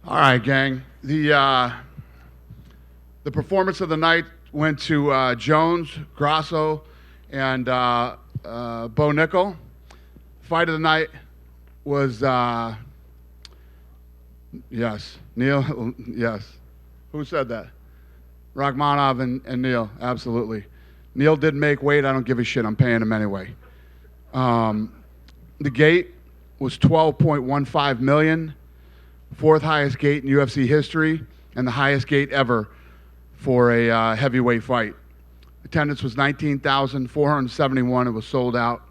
All right, gang. The performance of the night went to Jones, Grasso, and Bo Nickel. Fight of the night was yes, Neil. Yes, who said that? Rachmanov and Neil. Absolutely. Neil didn't make weight. I don't give a shit. I'm paying him anyway. The gate was 12.15 million. Fourth highest gate in UFC history, and the highest gate ever for a heavyweight fight. Attendance was 19,471. It was sold out.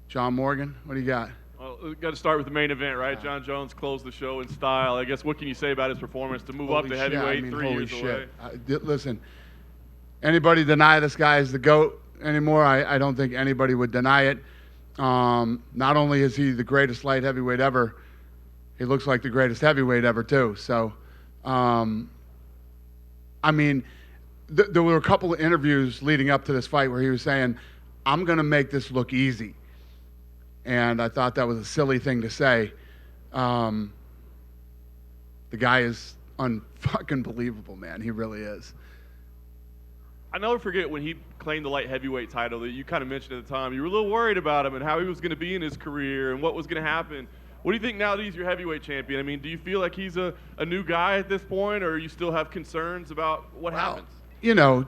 John Morgan, what do you got? Well, we've got to start with the main event, right? John Jones closed the show in style. I guess what can you say about his performance to move up to heavyweight 3 years away? Listen, anybody deny this guy is the GOAT anymore? I don't think anybody would deny it. Not only is he the greatest light heavyweight ever, he looks like the greatest heavyweight ever too. So, I mean, there were a couple of interviews leading up to this fight where he was saying, I'm going to make this look easy. And I thought that was a silly thing to say. The guy is unfucking believable, man. He really is. I never forget when he claimed the light heavyweight title that you kind of mentioned at the time. You were a little worried about him and how he was going to be in his career and what was going to happen. What do you think now that he's your heavyweight champion? I mean, do you feel like he's a new guy at this point, or you still have concerns about what happens? You know,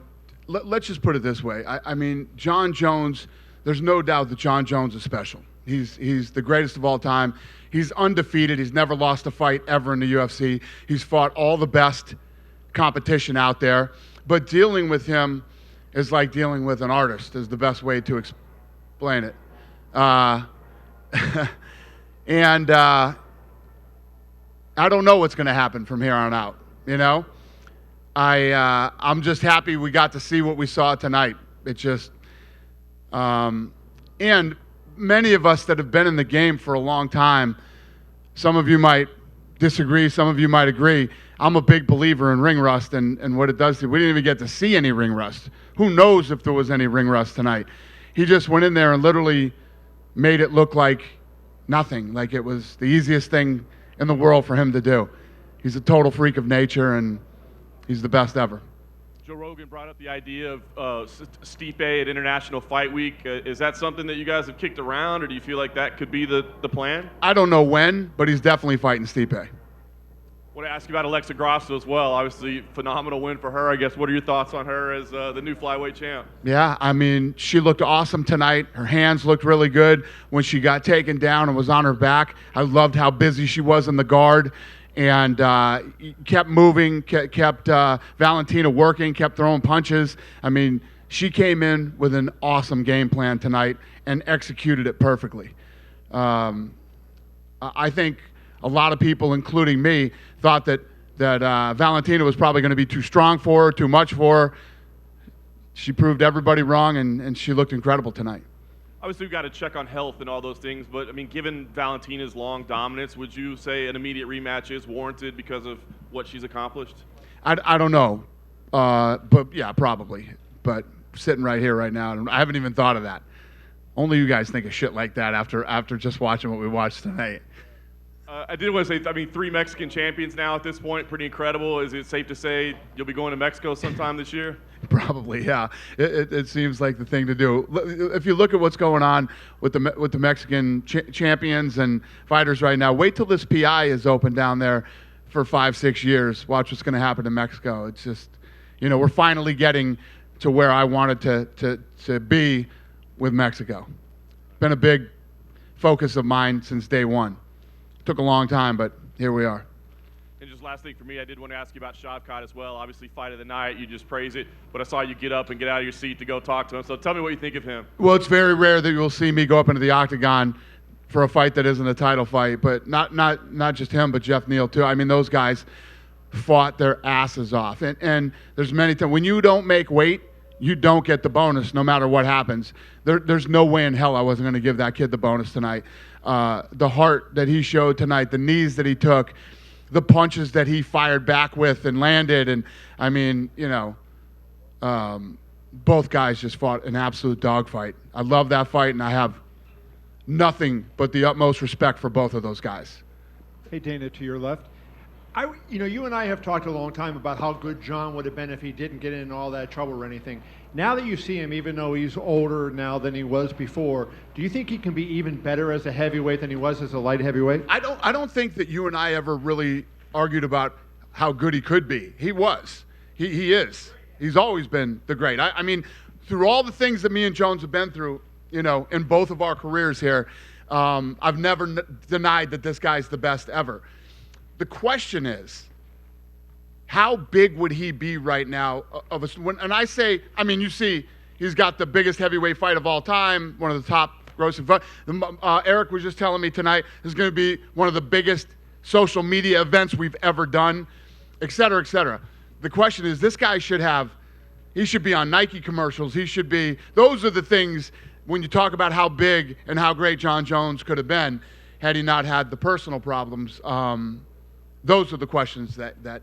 let's just put it this way. I mean, John Jones, there's no doubt that John Jones is special. He's the greatest of all time. He's undefeated. He's never lost a fight ever in the UFC. He's fought all the best competition out there. But dealing with him is like dealing with an artist, is the best way to explain it. And I don't know what's going to happen from here on out, you know? I'm just happy we got to see what we saw tonight. It just, and many of us that have been in the game for a long time, some of you might disagree, some of you might agree. I'm a big believer in ring rust and what it does to you. We didn't even get to see any ring rust. Who knows if there was any ring rust tonight? He just went in there and literally made it look like nothing, like it was the easiest thing in the world for him to do. He's a total freak of nature, and he's the best ever. Joe Rogan brought up the idea of Stipe at International Fight Week. Is that something that you guys have kicked around, or do you feel like that could be the plan? I don't know when, but he's definitely fighting Stipe. I want to ask you about Alexa Grasso as well. Obviously, phenomenal win for her. I guess, what are your thoughts on her as the new flyweight champ? Yeah, I mean, she looked awesome tonight. Her hands looked really good when she got taken down and was on her back. I loved how busy she was in the guard. And kept moving, kept Valentina working, kept throwing punches. I mean, she came in with an awesome game plan tonight and executed it perfectly. I think a lot of people, including me, thought that Valentina was probably going to be too strong for her, too much for her. She proved everybody wrong, and she looked incredible tonight. Obviously, we've got to check on health and all those things, but, I mean, given Valentina's long dominance, would you say an immediate rematch is warranted because of what she's accomplished? I don't know, but, yeah, probably. But sitting right here right now, I haven't even thought of that. Only you guys think of shit like that after just watching what we watched tonight. I did want to say, I mean, 3 Mexican champions now at this point, pretty incredible. Is it safe to say you'll be going to Mexico sometime this year? Probably, yeah. It seems like the thing to do. If you look at what's going on with the Mexican champions and fighters right now, wait till this PI is open down there for 5-6 years. Watch what's going to happen in Mexico. It's just, you know, we're finally getting to where I wanted to be with Mexico. Been a big focus of mine since day one. Took a long time, but here we are. And just last thing for me, I did want to ask you about Shavkat as well. Obviously, fight of the night, you just praise it. But I saw you get up and get out of your seat to go talk to him. So tell me what you think of him. Well, it's very rare that you'll see me go up into the octagon for a fight that isn't a title fight. But not just him, but Jeff Neal too. I mean, those guys fought their asses off. And there's many times when you don't make weight, you don't get the bonus no matter what happens. There's no way in hell I wasn't going to give that kid the bonus tonight. The heart that he showed tonight, the knees that he took, the punches that he fired back with and landed. And, I mean, you know, both guys just fought an absolute dogfight. I love that fight, and I have nothing but the utmost respect for both of those guys. Hey, Dana, to your left. You and I have talked a long time about how good John would have been if he didn't get in all that trouble or anything. Now that you see him, even though he's older now than he was before, do you think he can be even better as a heavyweight than he was as a light heavyweight? I don't think that you and I ever really argued about how good he could be. He was. He is. He's always been the great. I mean, through all the things that me and Jones have been through, in both of our careers here, I've never denied that this guy's the best ever. The question is, how big would he be right now? And I say, you see, he's got the biggest heavyweight fight of all time, one of the top grossing fights. Eric was just telling me tonight this is going to be one of the biggest social media events we've ever done, et cetera, et cetera. The question is, this guy he should be on Nike commercials. Those are the things when you talk about how big and how great Jon Jones could have been had he not had the personal problems. Those are the questions that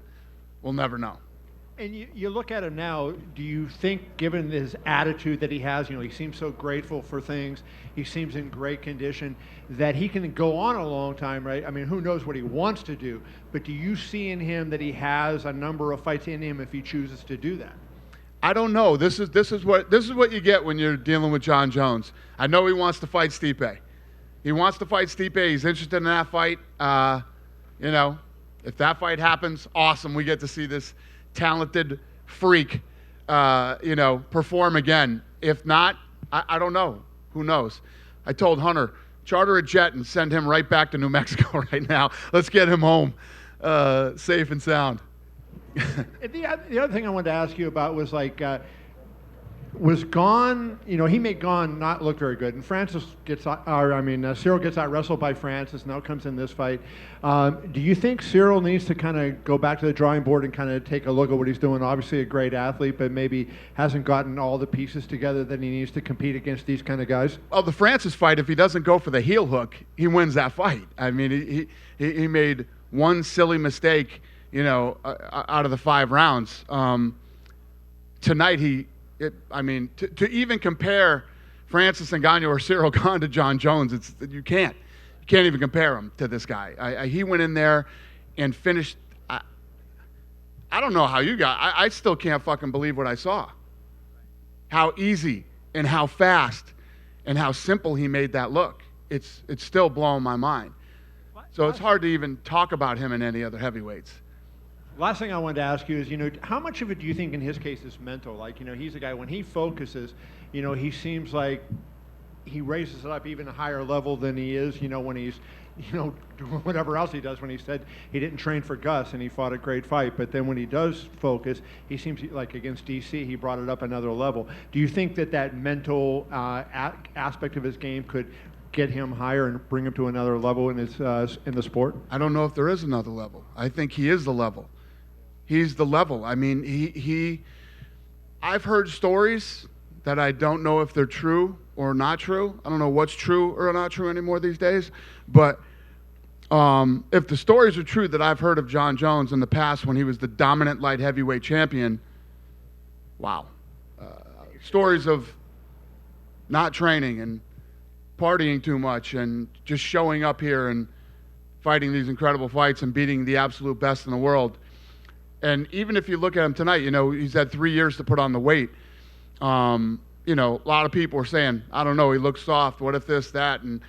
we'll never know. And you look at him now, do you think, given his attitude that he has, he seems so grateful for things, he seems in great condition, that he can go on a long time, right? Who knows what he wants to do, but do you see in him that he has a number of fights in him if he chooses to do that? I don't know. This is what you get when you're dealing with Jon Jones. I know he wants to fight Stipe. He wants to fight Stipe. He's interested in that fight. If that fight happens, awesome. We get to see this talented freak, perform again. If not, I don't know. Who knows? I told Hunter, charter a jet and send him right back to New Mexico right now. Let's get him home safe and sound. The other thing I wanted to ask you about was was Gane, he made Gane not look very good, and Ciryl gets out wrestled by Francis, now comes in this fight. Do you think Ciryl needs to kind of go back to the drawing board and kind of take a look at what he's doing? Obviously a great athlete, but maybe hasn't gotten all the pieces together that he needs to compete against these kind of guys? Well, the Francis fight, if he doesn't go for the heel hook, he wins that fight. He made one silly mistake, out of the 5 rounds. Tonight to even compare Francis Ngannou or Ciryl Gane to Jon Jones, you can't even compare him to this guy. He went in there and finished. I don't know how you got. I still can't fucking believe what I saw. How easy and how fast and how simple he made that look. It's still blowing my mind. So it's hard to even talk about him in any other heavyweights. Last thing I wanted to ask you is, how much of it do you think in his case is mental? He's a guy, when he focuses, he seems like he raises it up even a higher level than he is, when he's, doing whatever else he does. When he said he didn't train for Gus and he fought a great fight, but then when he does focus, he seems like against DC, he brought it up another level. Do you think that mental aspect of his game could get him higher and bring him to another level in the sport? I don't know if there is another level. I think he is the level. He's the level. I've heard stories that I don't know if they're true or not true. I don't know what's true or not true anymore these days. But if the stories are true that I've heard of Jon Jones in the past when he was the dominant light heavyweight champion, wow. Stories of not training and partying too much and just showing up here and fighting these incredible fights and beating the absolute best in the world. And even if you look at him tonight, he's had 3 years to put on the weight. A lot of people are saying, I don't know, he looks soft. What if this, that, and,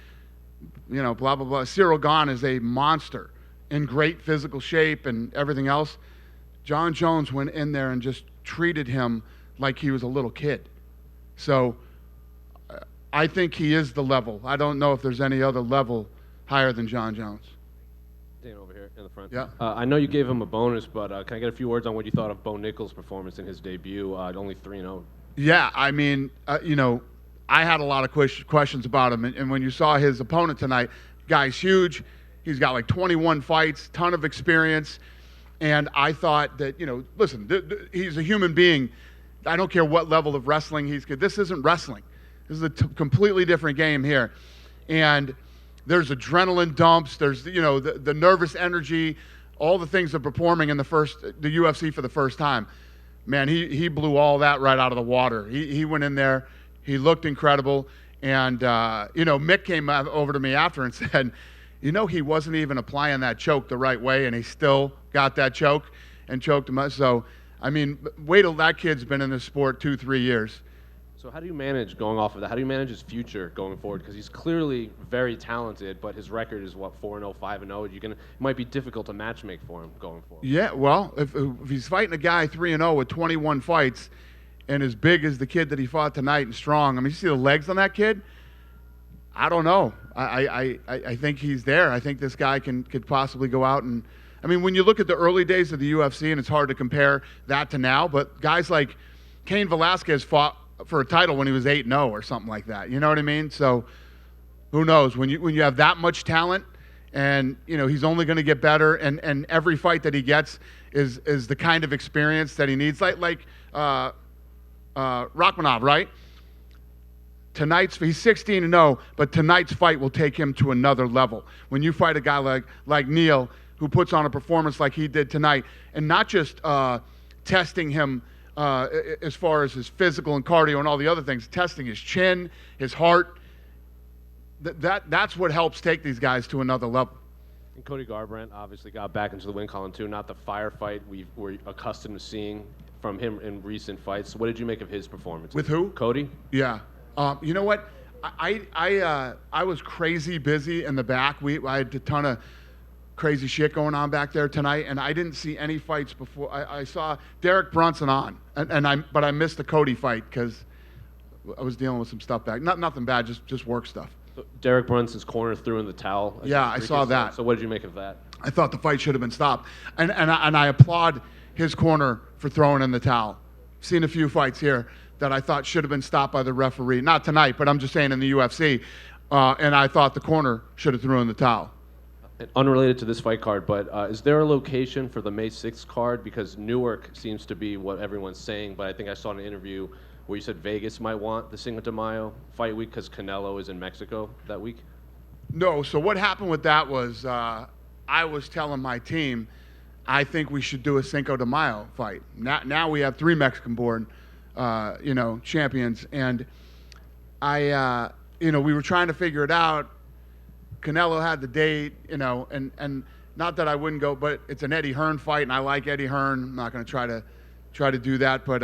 blah, blah, blah. Ciryl Gane is a monster in great physical shape and everything else. Jon Jones went in there and just treated him like he was a little kid. So I think he is the level. I don't know if there's any other level higher than Jon Jones. Dan over here in the front. Yeah. I know you gave him a bonus, but can I get a few words on what you thought of Bo Nickal's performance in his debut? Only 3-0. Yeah, I had a lot of questions about him. And when you saw his opponent tonight, guy's huge. He's got like 21 fights, ton of experience. And I thought that, listen, he's a human being. I don't care what level of wrestling he's good. This isn't wrestling. This is a completely different game here. And there's adrenaline dumps. There's, the nervous energy, all the things of performing in the UFC for the first time. Man, he blew all that right out of the water. He went in there. He looked incredible. And, Mick came over to me after and said, You know he wasn't even applying that choke the right way, and he still got that choke and choked him. So, I mean, wait till that kid's been in the sport 2-3 years. So how do you manage going off of that? How do you manage his future going forward? Because he's clearly very talented, but his record is, 4-0, 5-0. It might be difficult to matchmake for him going forward. Yeah, well, if he's fighting a guy 3-0 with 21 fights and as big as the kid that he fought tonight and strong, I mean, you see the legs on that kid? I don't know. I think he's there. I think this guy could possibly go out and, I mean, when you look at the early days of the UFC, and it's hard to compare that to now, but guys like Cain Velasquez fought for a title when he was 8-0 or something like that. You know what I mean? So who knows? When you have that much talent, and he's only going to get better, and every fight that he gets is the kind of experience that he needs. Like Rachmanov, right? He's 16-0, but tonight's fight will take him to another level. When you fight a guy like Neil, who puts on a performance like he did tonight, and not just testing him as far as his physical and cardio and all the other things, testing his chin, his heart, that's what helps take these guys to another level. And Cody Garbrandt obviously got back into the win column too, not the firefight we're accustomed to seeing from him in recent fights. What did you make of his performance? With who? Cody? Yeah. You know what? I was crazy busy in the back. I had a ton of crazy shit going on back there tonight, and I didn't see any fights before. I saw Derek Brunson on, but I missed the Cody fight because I was dealing with some stuff back. Nothing bad, just work stuff. So Derek Brunson's corner threw in the towel. Yeah, I saw that. So what did you make of that? I thought the fight should have been stopped, and I applaud his corner for throwing in the towel. Seen a few fights here that I thought should have been stopped by the referee. Not tonight, but I'm just saying in the UFC. And I thought the corner should have thrown in the towel. And unrelated to this fight card, but is there a location for the May 6th card? Because Newark seems to be what everyone's saying, but I think I saw in an interview where you said Vegas might want the Cinco de Mayo fight week because Canelo is in Mexico that week. No, so what happened with that was I was telling my team, I think we should do a Cinco de Mayo fight. Now we have 3 Mexican-born champions, and we were trying to figure it out. Canelo had the date, and not that I wouldn't go, but it's an Eddie Hearn fight, and I like Eddie Hearn. I'm not going to try to do that, but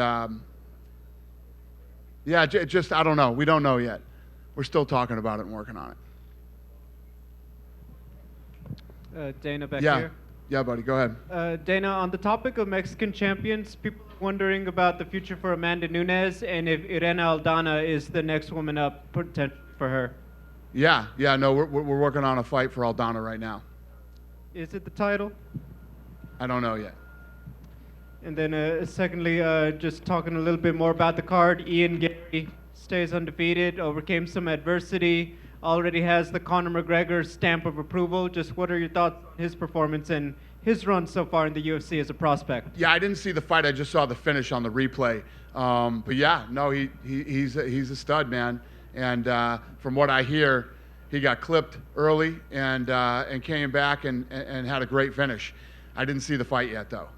just I don't know. We don't know yet. We're still talking about it and working on it. Dana back here. Yeah, buddy, go ahead. Dana, on the topic of Mexican champions, people are wondering about the future for Amanda Nunes and if Irene Aldana is the next woman up potentially for her. Yeah, no, we're working on a fight for Aldana right now. Is it the title? I don't know yet. And then secondly, just talking a little bit more about the card, Ian Gary stays undefeated, overcame some adversity, already has the Conor McGregor stamp of approval. Just what are your thoughts on his performance and his run so far in the UFC as a prospect? Yeah, I didn't see the fight. I just saw the finish on the replay. But yeah, no, he's a stud, man. And from what I hear, he got clipped early and came back and had a great finish. I didn't see the fight yet, though.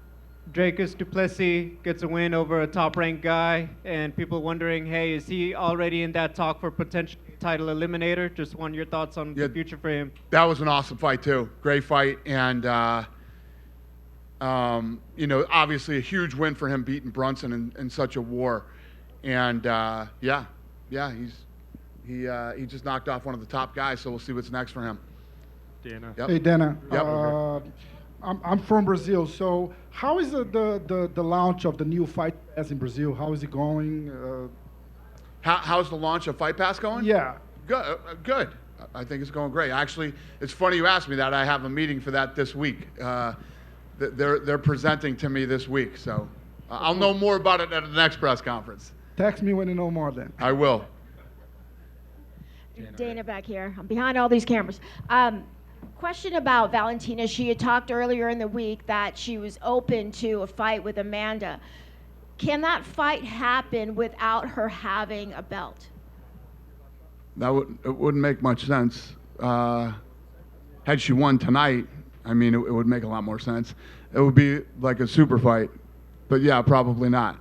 Dracus du Plessis gets a win over a top-ranked guy, and people wondering, hey, is he already in that talk for potential title eliminator? Just want your thoughts on the future for him. That was an awesome fight, too. Great fight, and obviously a huge win for him beating Brunson in such a war. And he just knocked off one of the top guys, so we'll see what's next for him. Dana. Yep. Hey, Dana. Yep. I'm from Brazil, so how is the launch of the new Fight Pass in Brazil? How is it going? How's the launch of Fight Pass going? Yeah. Good. I think it's going great. Actually, it's funny you asked me that. I have a meeting for that this week. They're presenting to me this week, so I'll know more about it at the next press conference. Text me when you know more then. I will. Dana back here. I'm behind all these cameras. Question about Valentina. She had talked earlier in the week that she was open to a fight with Amanda. Can that fight happen without her having a belt? It wouldn't make much sense. Had she won tonight, I mean, it would make a lot more sense. It would be like a super fight, but yeah, probably not.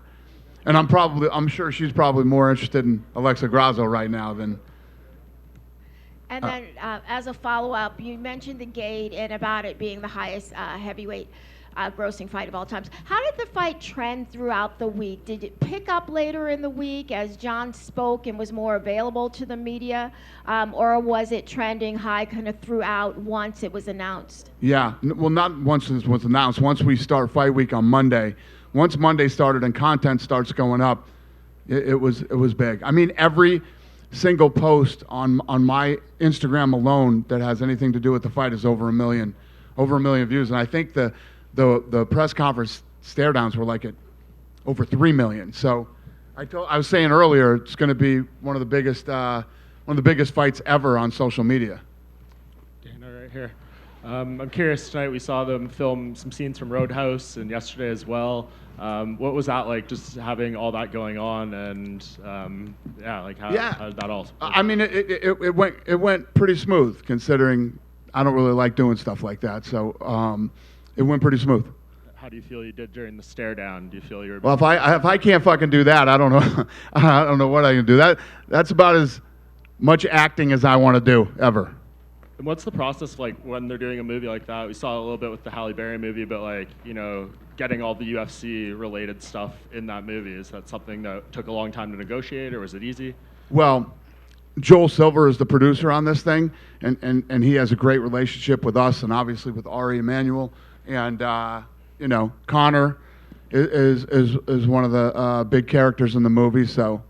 And I'm sure she's probably more interested in Alexa Grasso right now than. And then, as a follow-up, you mentioned the Gane and about it being the highest heavyweight grossing fight of all times. How did the fight trend throughout the week? Did it pick up later in the week as John spoke and was more available to the media, or was it trending high kind of throughout once it was announced? Yeah, well, not once it was announced. Once we start fight week on Monday, once Monday started and content starts going up, it was big. I mean, every single post on my Instagram alone that has anything to do with the fight is over a million views, and I think the press conference stare downs were like at over 3 million. So I was saying earlier, it's going to be one of the biggest fights ever on social media. Dana, right here. I'm curious, tonight we saw them film some scenes from Roadhouse and yesterday as well. What was that like, just having all that going on, and how did that all? I mean, it went pretty smooth considering I don't really like doing stuff like that. So it went pretty smooth. How do you feel you did during the stare down? Do you feel you were? Well, if I can't fucking do that, I don't know. I don't know what I can do. That's about as much acting as I want to do ever. And what's the process like when they're doing a movie like that? We saw a little bit with the Halle Berry movie, but getting all the UFC related stuff in that movie, is that something that took a long time to negotiate, or was it easy? Well, Joel Silver is the producer on this thing, and he has a great relationship with us and obviously with Ari Emanuel, and Connor is one of the big characters in the movie, so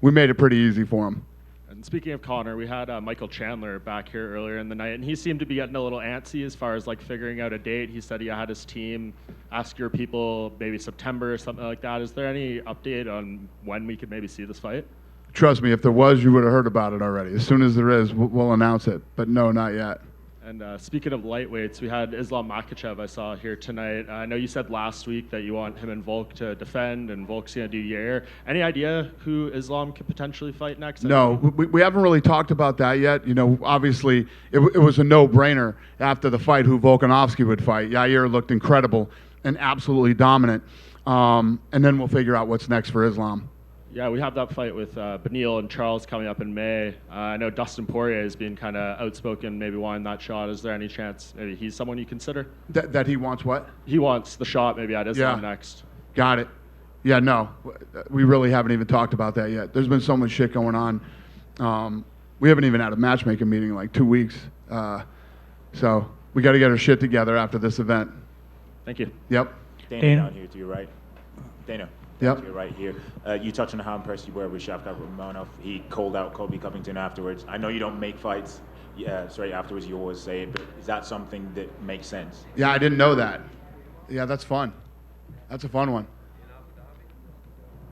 we made it pretty easy for him. And speaking of Connor, we had Michael Chandler back here earlier in the night, and he seemed to be getting a little antsy as far as like figuring out a date. He said he had his team ask your people maybe September or something like that. Is there any update on when we could maybe see this fight? Trust me, if there was, you would have heard about it already. As soon as there is, we'll announce it. But no, not yet. And speaking of lightweights, we had Islam Makhachev I saw here tonight. I know you said last week that you want him and Volk to defend, and Volk's going to do Yair. Any idea who Islam could potentially fight next? No, we haven't really talked about that yet. Obviously, it was a no-brainer after the fight who Volkanovski would fight. Yair looked incredible and absolutely dominant. And then we'll figure out what's next for Islam. Yeah, we have that fight with Beneil and Charles coming up in May. I know Dustin Poirier has been kind of outspoken, maybe wanting that shot. Is there any chance maybe he's someone you consider? That he wants what? He wants the shot maybe at Islam next. Got it. Yeah, no, we really haven't even talked about that yet. There's been so much shit going on. We haven't even had a matchmaking meeting in like 2 weeks. So we got to get our shit together after this event. Thank you. Yep. Dana down here to your right. Dana. Yep. To your right here. You touched on how impressed you were with Shavkat Rakhmonov. He called out Colby Covington afterwards. I know you don't make fights straight afterwards, you always say it, but is that something that makes sense? Yeah, I didn't know that. Yeah, that's fun. That's a fun one.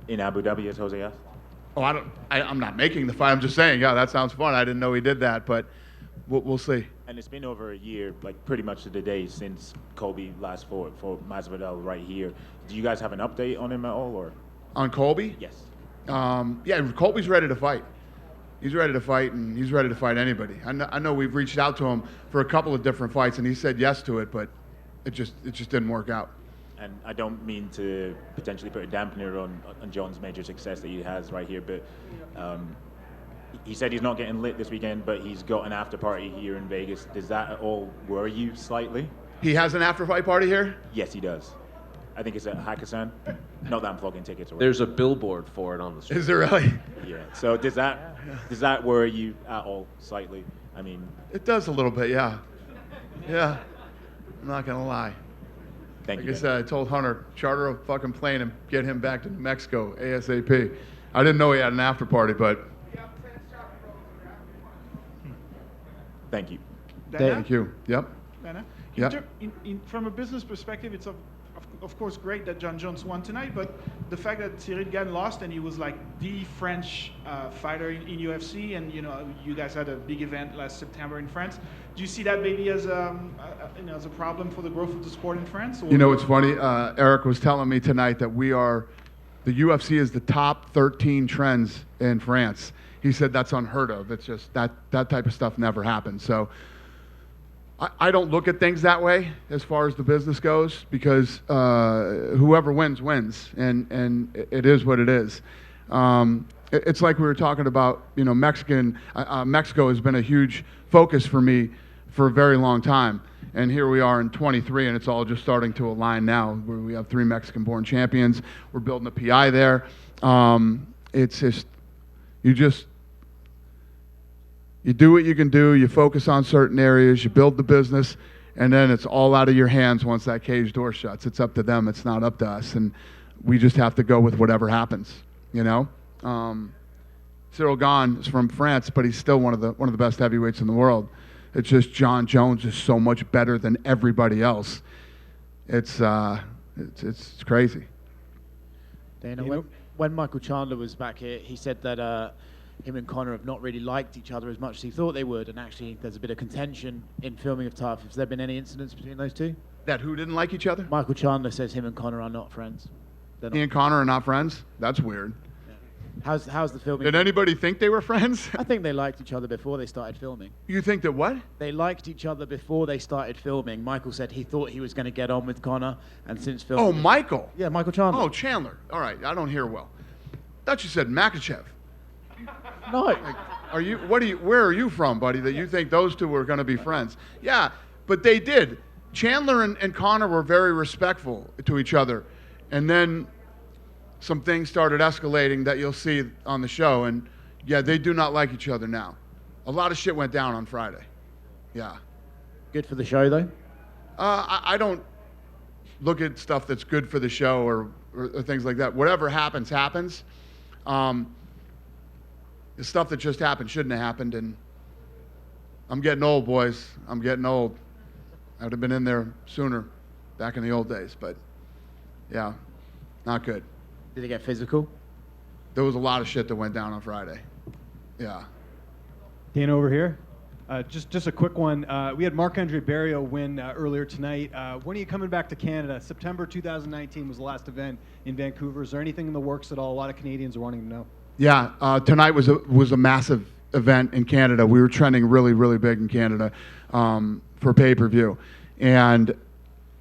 In Abu Dhabi, as Jose asked? Oh, I'm not making the fight. I'm just saying, yeah, that sounds fun. I didn't know he did that, but we'll see. And it's been over a year, like pretty much to the day since Colby last fought for Masvidal right here. Do you guys have an update on him at all, or? On Colby? Yes. Yeah, Colby's ready to fight. He's ready to fight, and he's ready to fight anybody. I know we've reached out to him for a couple of different fights, and he said yes to it, but it just didn't work out. And I don't mean to potentially put a dampener on John's major success that he has right here, but he said he's not getting lit this weekend, but he's got an after party here in Vegas. Does that at all worry you slightly? He has an after fight party here? Yes, he does. I think it's at Hakkasan. Not that I'm plugging tickets. There's a billboard for it on the street. Is there really? Yeah. So does that worry you at all slightly? I mean, it does a little bit, yeah. Yeah. I'm not gonna lie. Thank you. Like I said, I told Hunter, charter a fucking plane and get him back to New Mexico ASAP. I didn't know he had an after party, but. Thank you. Thank you. Yep. Dana? Yep. From a business perspective, it's of course great that John Jones won tonight, but the fact that Ciryl Gane lost and he was like the French fighter in UFC, and you guys had a big event last September in France. Do you see that maybe as as a problem for the growth of the sport in France? Or? It's funny. Eric was telling me tonight that the UFC is the top 13 trends in France. He said that's unheard of. It's just that type of stuff never happens. So I don't look at things that way as far as the business goes, because whoever wins, and it is what it is. it's like we were talking about, Mexico has been a huge focus for me for a very long time. And here we are in 23, and it's all just starting to align now. We have 3 Mexican-born champions. We're building a PI there. It's just, you do what you can do. You focus on certain areas. You build the business, and then it's all out of your hands once that cage door shuts. It's up to them. It's not up to us, and we just have to go with whatever happens. Ciryl Gane is from France, but he's still one of the best heavyweights in the world. It's just John Jones is so much better than everybody else. It's crazy. Dana, when Michael Chandler was back here, he said that him and Conor have not really liked each other as much as he thought they would, and actually there's a bit of contention in filming of Tough. Has there been any incidents between those two? That who didn't like each other? Michael Chandler says him and Conor are not friends. He and Conor are not friends? That's weird. How's the filming? Did anybody think they were friends? I think they liked each other before they started filming. You think that what? They liked each other before they started filming. Michael said he thought he was going to get on with Conor, and since filming... Oh, Michael? Yeah, Michael Chandler. Oh, Chandler. All right, I don't hear well. Thought you said Makachev. No. Where are you from, buddy, that you think those two were going to be friends? Yeah, but they did. Chandler and Conor were very respectful to each other, and then some things started escalating that you'll see on the show, and yeah, they do not like each other now. A lot of shit went down on Friday. Yeah. Good for the show, though? I don't look at stuff that's good for the show or things like that. Whatever happens, happens. The stuff that just happened shouldn't have happened, and I'm getting old, boys. I'm getting old. I would have been in there sooner back in the old days, but yeah, not good. Did it get physical? There was a lot of shit that went down on Friday. Yeah. Dan over here. Just a quick one. We had Marc-Andre Barriault win earlier tonight. When are you coming back to Canada? September 2019 was the last event in Vancouver. Is there anything in the works at all? A lot of Canadians are wanting to know. Yeah, tonight was a massive event in Canada. We were trending really, really big in Canada for pay-per-view. And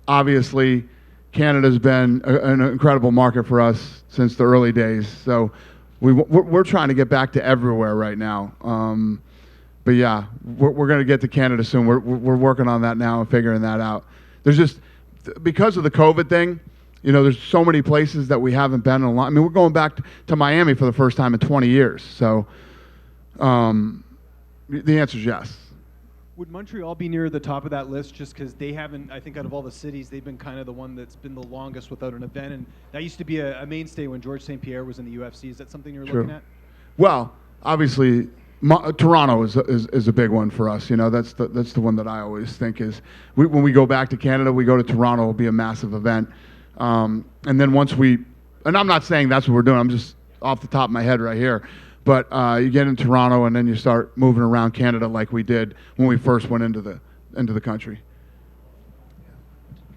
obviously, Canada's been an incredible market for us since the early days. So we're trying to get back to everywhere right now. But yeah, we're going to get to Canada soon. We're working on that now and figuring that out. There's just, because of the COVID thing, there's so many places that we haven't been in a lot. I mean, we're going back to Miami for the first time in 20 years. So the answer is yes. Would Montreal be near the top of that list just because they haven't, I think out of all the cities, they've been kind of the one that's been the longest without an event, and that used to be a mainstay when George St. Pierre was in the UFC. Is that something you're looking at? Well, obviously, Toronto is a big one for us. That's the one that I always think is, when we go back to Canada, we go to Toronto, it'll be a massive event. And then once and I'm not saying that's what we're doing, I'm just off the top of my head right here. But you get in Toronto, and then you start moving around Canada like we did when we first went into the country.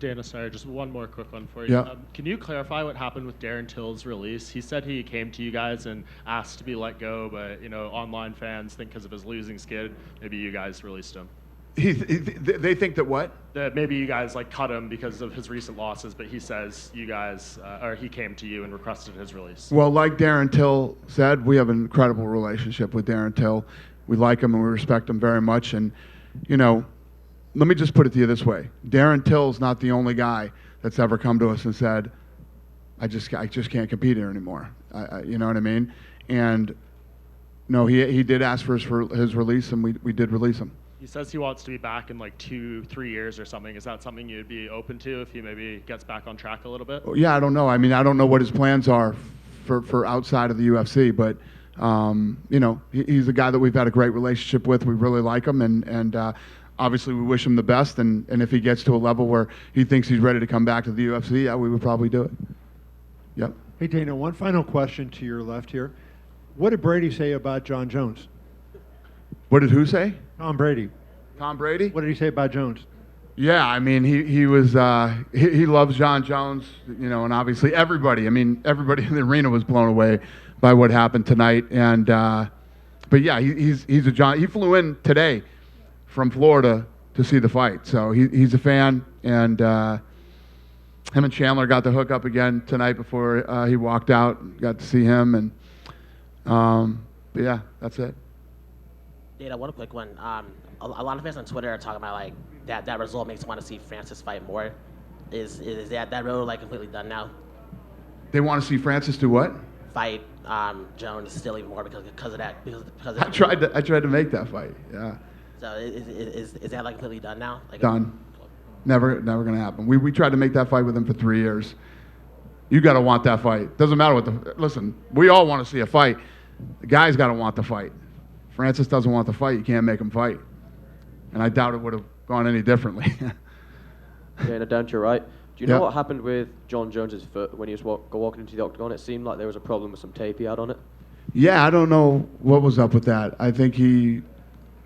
Dana, sorry, just one more quick one for you. Yeah. Can you clarify what happened with Darren Till's release? He said he came to you guys and asked to be let go, but online fans think because of his losing skid, maybe you guys released him. They think that what? That maybe you guys cut him because of his recent losses, but he says you guys, or he came to you and requested his release. Well, like Darren Till said, we have an incredible relationship with Darren Till. We like him and we respect him very much. And, let me just put it to you this way. Darren Till's not the only guy that's ever come to us and said, I just can't compete here anymore. You know what I mean? And no, he did ask for his release, and we did release him. He says he wants to be back in 2-3 years or something. Is that something you'd be open to if he maybe gets back on track a little bit? Yeah, I don't know. I mean, I don't know what his plans are for outside of the UFC, but he's a guy that we've had a great relationship with. We really like him, and obviously we wish him the best. And if he gets to a level where he thinks he's ready to come back to the UFC, yeah, we would probably do it. Yep. Hey, Dana, one final question to your left here. What did Brady say about John Jones? What did who say? Tom Brady. Tom Brady? What did he say about Jones? Yeah, I mean, he was he loves John Jones, and obviously everybody in the arena was blown away by what happened tonight. And but yeah, he's a John. He flew in today from Florida to see the fight, so he's a fan. And him and Chandler got to hook up again tonight before he walked out. Got to see him, and But yeah, that's it. Dana, one quick one. A lot of fans on Twitter are talking about like that result makes them want to see Francis fight more. Is that road like completely done now? They want to see Francis do what? Fight Jones still even more because of that. Because I tried to make that fight. Yeah. So is that like completely done now? Like, Done. Never gonna happen. We tried to make that fight with him for 3 years. You gotta want that fight. Doesn't matter what listen. We all want to see a fight. The guy's gotta want the fight. Francis doesn't want the fight. You can't make him fight. And I doubt it would have gone any differently. Dana, down to your right. Do you know Yep. what happened with John Jones's foot when he was walking into the octagon? It seemed like there was a problem with some tape he had on it. Yeah, I don't know what was up with that. I think he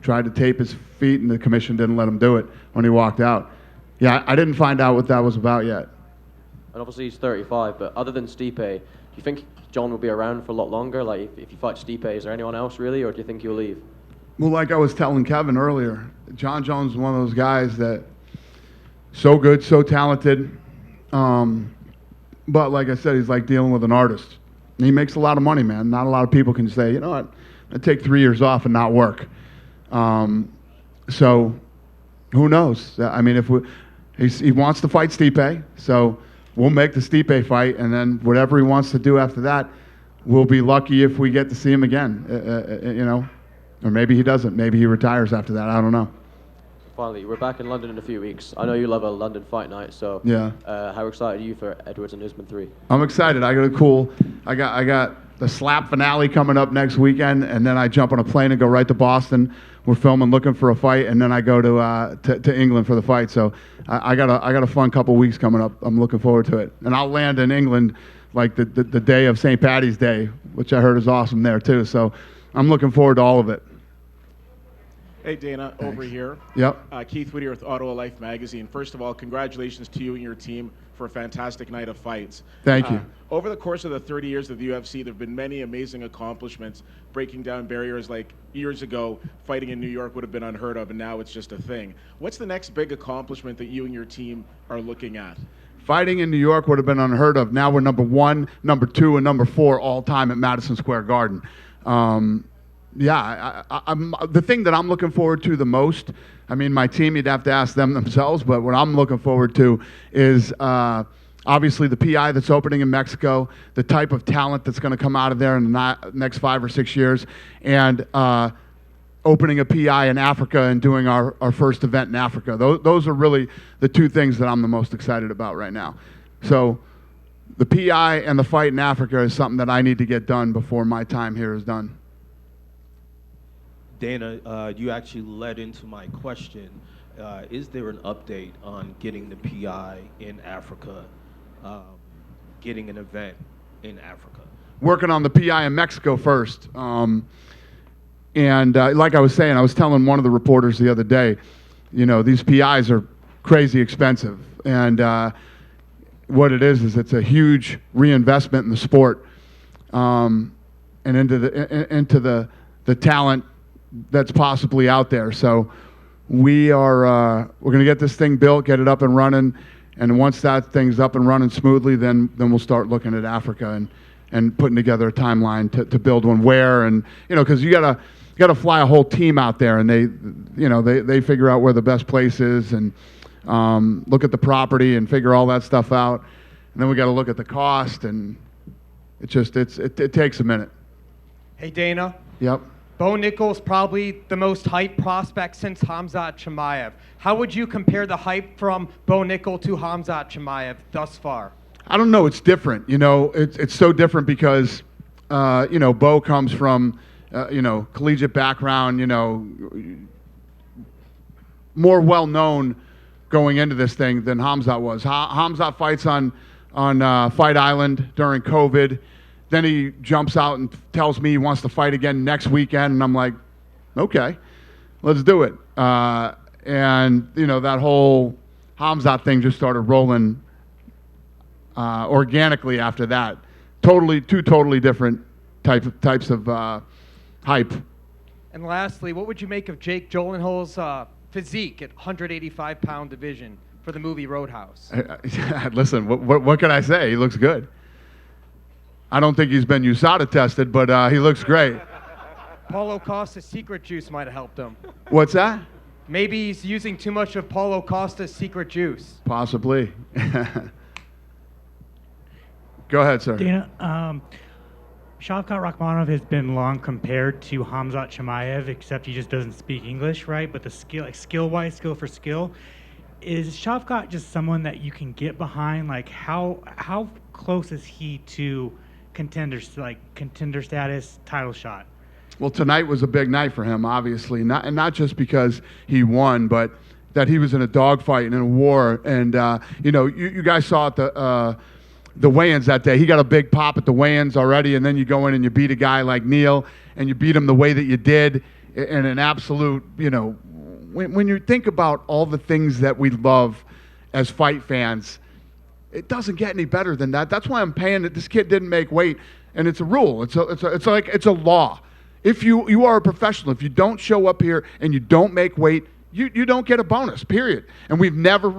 tried to tape his feet and the commission didn't let him do it when he walked out. Yeah, I didn't find out what that was about yet. And obviously he's 35, but other than Stipe, do you think John will be around for a lot longer? Like, if you fight Stipe, is there anyone else really, or do you think he'll leave? Well, like I was telling Kevin earlier, John Jones is one of those guys that so good, so talented, but like I said, he's like dealing with an artist. And he makes a lot of money, man. Not a lot of people can say, you know what, I'd take 3 years off and not work. So who knows? I mean, if he wants to fight Stipe, so we'll make the Stipe fight, and then whatever he wants to do after that, we'll be lucky if we get to see him again, you know. Or maybe he doesn't. Maybe he retires after that. I don't know. Finally, we're back in London in a few weeks. I know you love a London fight night, so Yeah. How excited are you for Edwards and Usman 3? I'm excited. I got the slap finale coming up next weekend, and then I jump on a plane and go right to Boston. We're filming Looking for a Fight, and then I go to England for the fight. So I got a fun couple weeks coming up. I'm looking forward to it, and I'll land in England like the day of St. Paddy's Day, which I heard is awesome there too. So I'm looking forward to all of it. Hey, Dana, over here. Yep. Keith Whittier with Ottawa Life Magazine. First of all, congratulations to you and your team for a fantastic night of fights. Thank you. Over the course of the 30 years of the UFC, there have been many amazing accomplishments, breaking down barriers like years ago, fighting in New York would have been unheard of, and now it's just a thing. What's the next big accomplishment that you and your team are looking at? Fighting in New York would have been unheard of. Now we're number 1, number 2, and number 4 all time at Madison Square Garden. Yeah, I'm the thing that I'm looking forward to the most. I mean, my team, you'd have to ask them themselves, but what I'm looking forward to is obviously the PI that's opening in Mexico, the type of talent that's going to come out of there in the next 5 or 6 years, and opening a PI in Africa and doing our first event in Africa. Those are really the two things that I'm the most excited about right now. So the PI and the fight in Africa is something that I need to get done before my time here is done. Dana, you actually led into my question. Is there an update on getting the PI in Africa, getting an event in Africa? Working on the PI in Mexico first. And like I was saying, I was telling one of the reporters the other day, you know, these PIs are crazy expensive. And what it is it's a huge reinvestment in the sport and into the talent that's possibly out there. So we're going to get this thing built, get it up and running, and once that thing's up and running smoothly, then we'll start looking at Africa and putting together a timeline to build one where, and you know, because you gotta fly a whole team out there, and they figure out where the best place is and look at the property and figure all that stuff out, and then we got to look at the cost, and it takes a minute. Hey Dana. Yep. Bo Nickal's probably the most hyped prospect since Khamzat Chimaev. How would you compare the hype from Bo Nickal to Khamzat Chimaev thus far? I don't know. It's different. You know, it's so different because, you know, Bo comes from, you know, collegiate background, you know, more well-known going into this thing than Khamzat was. Khamzat fights on Fight Island during COVID. Then he jumps out and tells me he wants to fight again next weekend, and I'm like, okay, let's do it. And, you know, that whole Khamzat thing just started rolling organically after that. Two totally different types of hype. And lastly, what would you make of Jake Gyllenhaal's physique at 185-pound division for the movie Roadhouse? Listen, what can I say? He looks good. I don't think he's been USADA tested, but he looks great. Paulo Costa's secret juice might have helped him. What's that? Maybe he's using too much of Paulo Costa's secret juice. Possibly. Go ahead, sir. Dana, Shavkat Rakhmonov has been long compared to Khamzat Chimaev, except he just doesn't speak English, right? But the skill, like skill-wise, skill for skill, is Shavkat just someone that you can get behind? Like, how close is he to contender status, title shot? Well, tonight was a big night for him, obviously, not just because he won, but that he was in a dogfight and in a war. And you guys saw at the weigh-ins that day. He got a big pop at the weigh-ins already, and then you go in and you beat a guy like Neil, and you beat him the way that you did in an absolute, when you think about all the things that we love as fight fans, it doesn't get any better than that. That's why I'm paying it. This kid didn't make weight, and it's a rule. It's a law. If you are a professional, if you don't show up here and you don't make weight, you don't get a bonus, period. And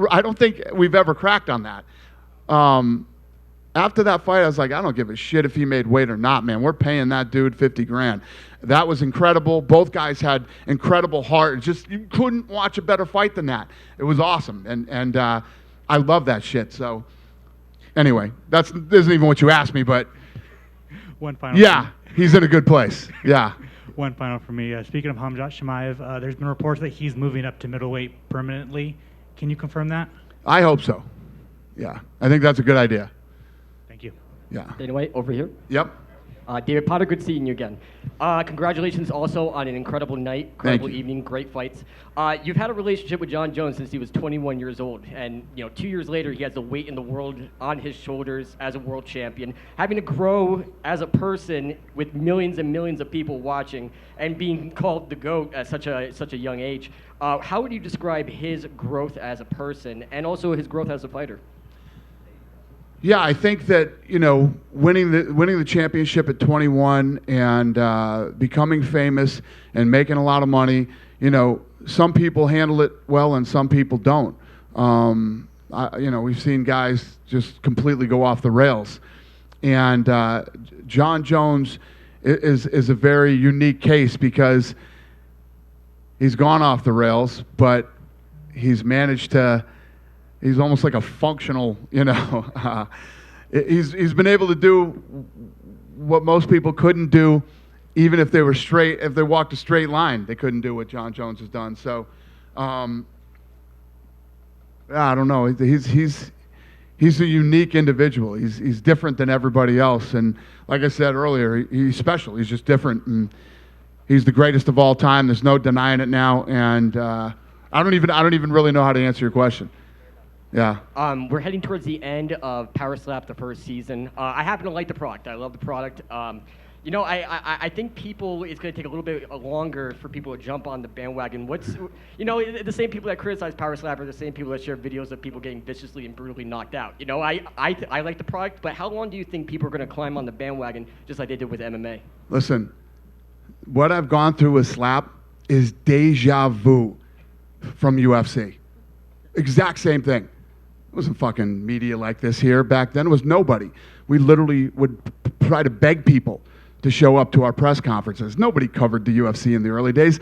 I don't think we've ever cracked on that. After that fight, I was like, I don't give a shit if he made weight or not, man. We're paying that dude $50,000. That was incredible. Both guys had incredible heart. You couldn't watch a better fight than that. It was awesome, and I love that shit. So, anyway, that isn't even what you asked me, but one final. Yeah, he's in a good place. Yeah. One final for me. Speaking of Khamzat Chimaev, there's been reports that he's moving up to middleweight permanently. Can you confirm that? I hope so. Yeah, I think that's a good idea. Thank you. Yeah. Dana White, over here. Yep. David Potter, good seeing you again. Congratulations also on an incredible night, incredible evening, great fights. You've had a relationship with Jon Jones since he was 21 years old, and 2 years later he has the weight in the world on his shoulders as a world champion. Having to grow as a person with millions and millions of people watching and being called the GOAT at such a young age, how would you describe his growth as a person and also his growth as a fighter? Yeah, I think that winning the championship at 21 and becoming famous and making a lot of money, some people handle it well and some people don't. We've seen guys just completely go off the rails, and Jon Jones is a very unique case because he's gone off the rails, but he's managed to. He's almost like a functional, he's been able to do what most people couldn't do, even if they were straight. If they walked a straight line, they couldn't do what Jon Jones has done. So, I don't know. He's a unique individual. He's different than everybody else. And like I said earlier, he's special. He's just different, and he's the greatest of all time. There's no denying it now. And I don't even really know how to answer your question. Yeah. We're heading towards the end of Power Slap, the first season. I happen to like the product. I love the product. I think it's going to take a little bit longer for people to jump on the bandwagon. The same people that criticize Power Slap are the same people that share videos of people getting viciously and brutally knocked out. I like the product, but how long do you think people are going to climb on the bandwagon just like they did with MMA? Listen, what I've gone through with Slap is deja vu from UFC. Exact same thing. It wasn't fucking media like this here. Back then, it was nobody. We literally would try to beg people to show up to our press conferences. Nobody covered the UFC in the early days.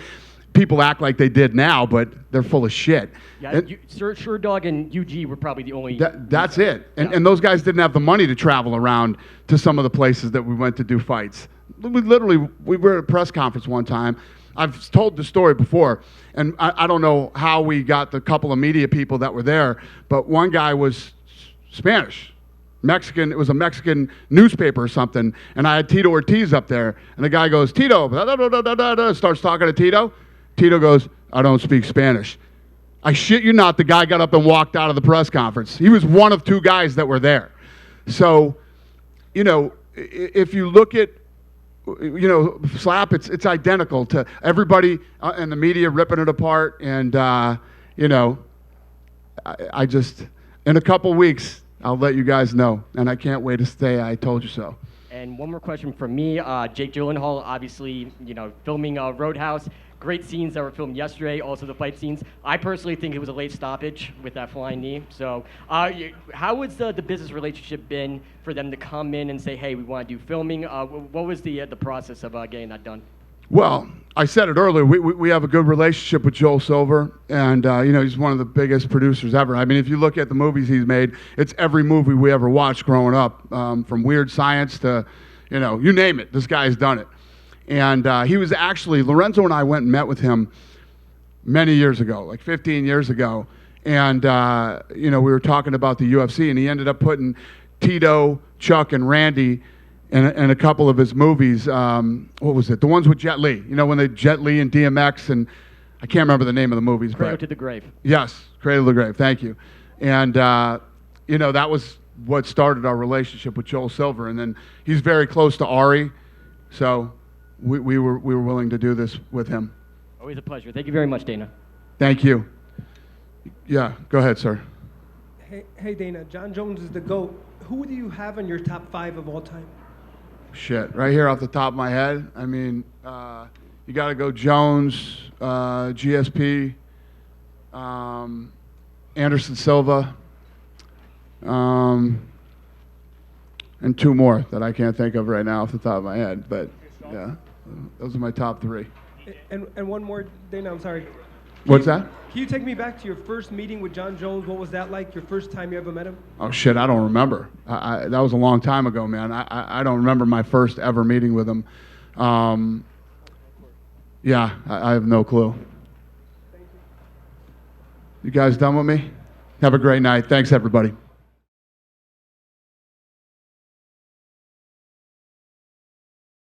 People act like they did now, but they're full of shit. Yeah, Sure Dog and UG were probably the only... That's it. And those guys didn't have the money to travel around to some of the places that we went to do fights. We were at a press conference one time. I've told the story before, and I don't know how we got the couple of media people that were there, but one guy was Spanish, Mexican. It was a Mexican newspaper or something, and I had Tito Ortiz up there, and the guy goes, Tito, blah, blah, blah, blah, blah, blah, starts talking to Tito. Tito goes, I don't speak Spanish. I shit you not, the guy got up and walked out of the press conference. He was one of two guys that were there. So, if you look at Slap, it's identical to everybody in the media ripping it apart. And, I just, in a couple weeks, I'll let you guys know. And I can't wait to stay. I told you so. And one more question from me. Jake Gyllenhaal, obviously, filming Roadhouse. great scenes that were filmed yesterday, also the fight scenes. I personally think it was a late stoppage with that flying knee. So how has the business relationship been for them to come in and say, hey, we want to do filming? What was the process of getting that done? Well, I said it earlier. We have a good relationship with Joel Silver, and he's one of the biggest producers ever. I mean, if you look at the movies he's made, it's every movie we ever watched growing up, from Weird Science to, you name it. This guy's done it. And he was actually, Lorenzo and I went and met with him many years ago, like 15 years ago, and we were talking about the UFC, and he ended up putting Tito, Chuck, and Randy in a couple of his movies. What was it? The ones with Jet Li. When they Jet Li and DMX, and I can't remember the name of the movies. Cradle but to the Grave. Yes, Cradle to the Grave. Thank you. And that was what started our relationship with Joel Silver. And then he's very close to Ari, so we were willing to do this with him. Always a pleasure. Thank you very much, Dana. Thank you. Yeah, go ahead, sir. Hey Dana, John Jones is the GOAT. Who do you have in your top 5 of all time? Shit, right here off the top of my head. I mean, you got to go Jones, GSP, Anderson Silva, and 2 more that I can't think of right now off the top of my head. But yeah, those are my top 3. And one more, Dana, I'm sorry. What's that? Can you take me back to your first meeting with John Jones? What was that like, your first time you ever met him? Oh, shit, I don't remember. That was a long time ago, man. I don't remember my first ever meeting with him. Yeah, I have no clue. You guys done with me? Have a great night. Thanks, everybody.